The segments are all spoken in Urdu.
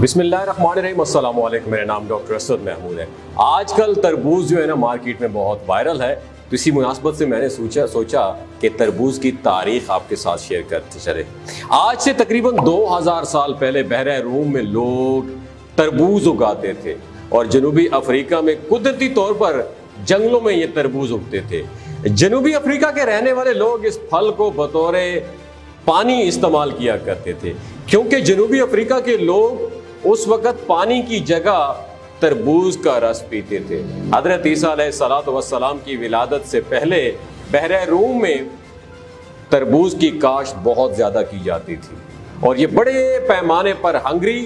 بسم اللہ الرحمن الرحیم، السلام علیکم۔ میرا نام ڈاکٹر اسد محمود ہے۔ آج کل تربوز جو ہے نا مارکیٹ میں بہت وائرل ہے، تو اسی مناسبت سے میں نے سوچا کہ تربوز کی تاریخ آپ کے ساتھ شیئر کرتے چلے۔ آج سے تقریباً 2000 سال پہلے بحیرہ روم میں لوگ تربوز اگاتے تھے، اور جنوبی افریقہ میں قدرتی طور پر جنگلوں میں یہ تربوز اگتے تھے۔ جنوبی افریقہ کے رہنے والے لوگ اس پھل کو بطور پانی استعمال کیا کرتے تھے، کیونکہ جنوبی افریقہ کے لوگ اس وقت پانی کی جگہ تربوز کا رس پیتے تھے۔ حضرت عیسیٰ علیہ السلام کی ولادت سے پہلے بحیرہ روم میں تربوز کی کاشت بہت زیادہ کی جاتی تھی، اور یہ بڑے پیمانے پر ہنگری،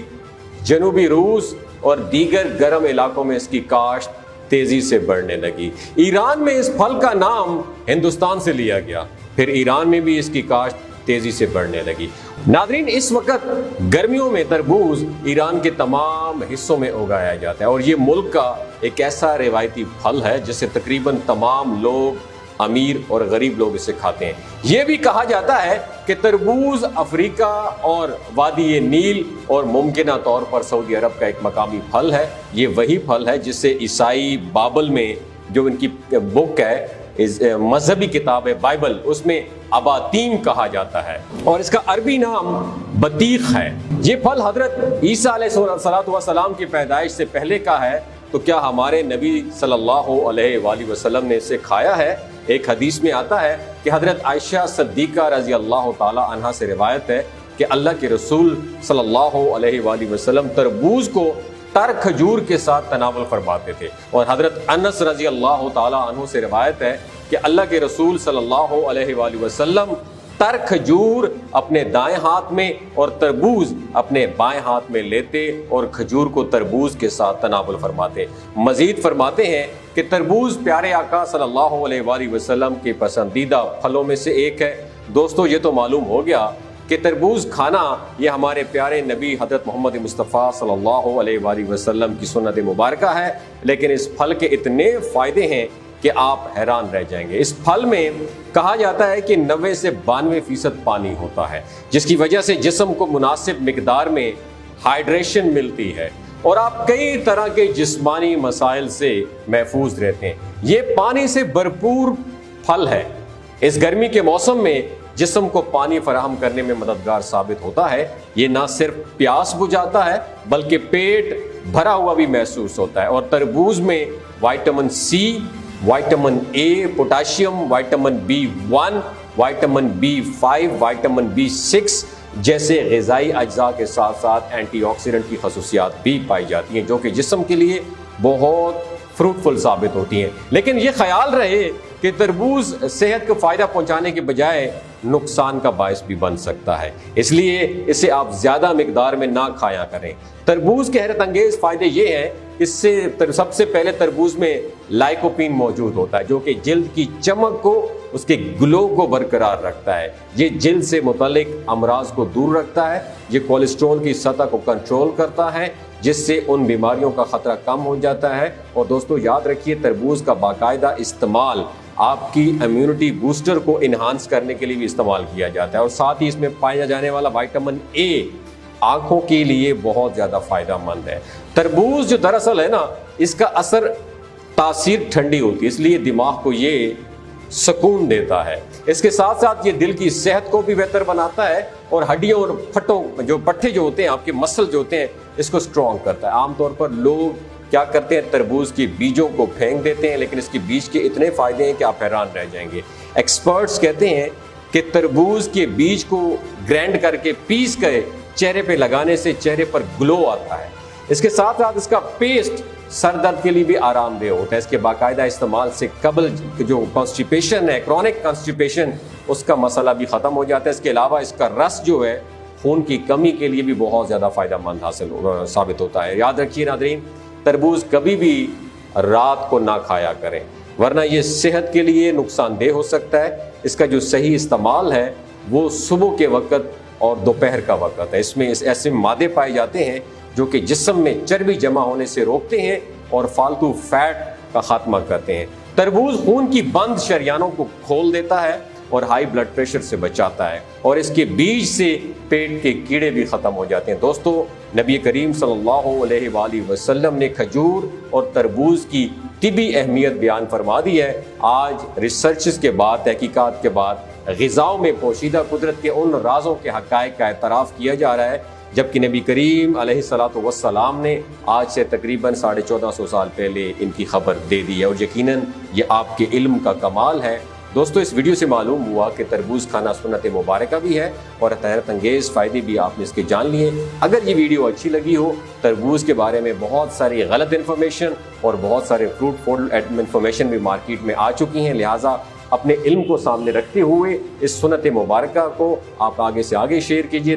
جنوبی روس اور دیگر گرم علاقوں میں اس کی کاشت تیزی سے بڑھنے لگی۔ ایران میں اس پھل کا نام ہندوستان سے لیا گیا، پھر ایران میں بھی اس کی کاشت تیزی سے بڑھنے لگی۔ ناظرین، اس وقت گرمیوں میں تربوز ایران کے تمام حصوں میں اگایا جاتا ہے، اور یہ ملک کا ایک ایسا روایتی پھل ہے جسے تقریباً تمام لوگ، امیر اور غریب لوگ اسے کھاتے ہیں۔ یہ بھی کہا جاتا ہے کہ تربوز افریقہ اور وادی نیل اور ممکنہ طور پر سعودی عرب کا ایک مقامی پھل ہے۔ یہ وہی پھل ہے جسے عیسائی بابل میں، جو ان کی بک ہے، مذہبی کتاب ہے بائبل، اس میں اباتیم کہا جاتا ہے، اور اس کا عربی نام بطیخ ہے۔ یہ پھل حضرت عیسیٰ علیہ السلام کی پیدائش سے پہلے کا ہے، تو کیا ہمارے نبی صلی اللہ علیہ وآلہ وسلم نے اسے کھایا ہے؟ ایک حدیث میں آتا ہے کہ حضرت عائشہ صدیقہ رضی اللہ تعالی عنہا سے روایت ہے کہ اللہ کے رسول صلی اللہ علیہ وآلہ وسلم تربوز کو تر کھجور کے ساتھ تناول فرماتے تھے، اور حضرت انس رضی اللہ تعالی عنہ سے روایت ہے کہ اللہ کے رسول صلی اللہ علیہ وآلہ وسلم تر کھجور اپنے دائیں ہاتھ میں اور تربوز اپنے بائیں ہاتھ میں لیتے اور کھجور کو تربوز کے ساتھ تناول فرماتے۔ مزید فرماتے ہیں کہ تربوز پیارے آقا صلی اللہ علیہ وآلہ وسلم کے پسندیدہ پھلوں میں سے ایک ہے۔ دوستو، یہ تو معلوم ہو گیا کہ تربوز کھانا یہ ہمارے پیارے نبی حضرت محمد مصطفیٰ صلی اللہ علیہ وآلہ وسلم کی سنت مبارکہ ہے، لیکن اس پھل کے اتنے فائدے ہیں کہ آپ حیران رہ جائیں گے۔ اس پھل میں کہا جاتا ہے کہ 90 سے 92% پانی ہوتا ہے، جس کی وجہ سے جسم کو مناسب مقدار میں ہائیڈریشن ملتی ہے، اور آپ کئی طرح کے جسمانی مسائل سے محفوظ رہتے ہیں۔ یہ پانی سے بھرپور پھل ہے، اس گرمی کے موسم میں جسم کو پانی فراہم کرنے میں مددگار ثابت ہوتا ہے۔ یہ نہ صرف پیاس بجھاتا ہے بلکہ پیٹ بھرا ہوا بھی محسوس ہوتا ہے، اور تربوز میں vitamin C, vitamin A, potassium, vitamin B1، vitamin B5، vitamin B6 جیسے غذائی اجزاء کے ساتھ ساتھ اینٹی آکسیڈنٹ کی خصوصیات بھی پائی جاتی ہیں، جو کہ جسم کے لیے بہت فروٹفل ثابت ہوتی ہیں۔ لیکن یہ خیال رہے کہ تربوز صحت کو فائدہ پہنچانے کے بجائے نقصان کا باعث بھی بن سکتا ہے، اس لیے اسے آپ زیادہ مقدار میں نہ کھایا کریں۔ تربوز کے حیرت انگیز فائدے یہ ہیں، اس سے سب سے پہلے تربوز میں لائکوپین موجود ہوتا ہے، جو کہ جلد کی چمک کو، اس کے گلو کو برقرار رکھتا ہے۔ یہ جلد سے متعلق امراض کو دور رکھتا ہے، یہ کولیسٹرول کی سطح کو کنٹرول کرتا ہے، جس سے ان بیماریوں کا خطرہ کم ہو جاتا ہے۔ اور دوستو یاد رکھیے، تربوز کا باقاعدہ استعمال آپ کی امیونٹی بوسٹر کو انہانس کرنے کے لیے بھی استعمال کیا جاتا ہے، اور ساتھ ہی اس میں پایا جانے والا وائٹامن اے آنکھوں کے لیے بہت زیادہ فائدہ مند ہے۔ تربوز جو دراصل ہے نا، اس کا اثر تاثیر ٹھنڈی ہوتی ہے، اس لیے دماغ کو یہ سکون دیتا ہے۔ اس کے ساتھ ساتھ یہ دل کی صحت کو بھی بہتر بناتا ہے، اور ہڈیوں اور پٹھے جو ہوتے ہیں، آپ کے مسل جو ہوتے ہیں، اس کو سٹرونگ کرتا ہے۔ عام طور پر لوگ کیا کرتے ہیں، تربوز کی بیجوں کو پھینک دیتے ہیں، لیکن اس کی بیج کے اتنے فائدے ہیں کہ آپ حیران رہ جائیں گے۔ ایکسپرٹس کہتے ہیں کہ تربوز کے بیج کو گرینڈ کر کے پیس کر چہرے پہ لگانے سے چہرے پر گلو آتا ہے۔ اس کے ساتھ ساتھ اس کا پیسٹ سر درد کے لیے بھی آرام دہ ہوتا ہے۔ اس کے باقاعدہ استعمال سے قبل جو کانسٹیپیشن ہے، کرونک کانسٹیپیشن، اس کا مسئلہ بھی ختم ہو جاتا ہے۔ اس کے علاوہ اس کا رس جو ہے خون کی کمی کے لیے بھی بہت زیادہ فائدہ مند ثابت ہوتا ہے۔ یاد رکھیے ناظرین، تربوز کبھی بھی رات کو نہ کھایا کریں، ورنہ یہ صحت کے لیے نقصان دہ ہو سکتا ہے۔ اس کا جو صحیح استعمال ہے وہ صبح کے وقت اور دوپہر کا وقت ہے۔ اس میں ایسے مادے پائے جاتے ہیں جو کہ جسم میں چربی جمع ہونے سے روکتے ہیں اور فالتو فیٹ کا خاتمہ کرتے ہیں۔ تربوز خون کی بند شریانوں کو کھول دیتا ہے اور ہائی بلڈ پریشر سے بچاتا ہے، اور اس کے بیج سے پیٹ کے کیڑے بھی ختم ہو جاتے ہیں۔ دوستو نبی کریم صلی اللہ علیہ وآلہ وسلم نے کھجور اور تربوز کی طبی اہمیت بیان فرما دی ہے۔ آج ریسرچز کے بعد، تحقیقات کے بعد غذاؤں میں پوشیدہ قدرت کے ان رازوں کے حقائق کا اعتراف کیا جا رہا ہے، جبکہ نبی کریم علیہ الصلوۃ والسلام نے آج سے تقریباً 1450 سال پہلے ان کی خبر دے دی ہے، اور یقیناً یہ آپ کے علم کا کمال ہے۔ دوستو، اس ویڈیو سے معلوم ہوا کہ تربوز کھانا سنت مبارکہ بھی ہے اور حیرت انگیز فائدے بھی آپ نے اس کے جان لیے۔ اگر یہ ویڈیو اچھی لگی ہو، تربوز کے بارے میں بہت ساری غلط انفارمیشن اور بہت سارے فروٹ فوڈ انفارمیشن بھی مارکیٹ میں آ چکی ہیں، لہٰذا اپنے علم کو سامنے رکھتے ہوئے اس سنت مبارکہ کو آپ آگے سے آگے شیئر کیجیے۔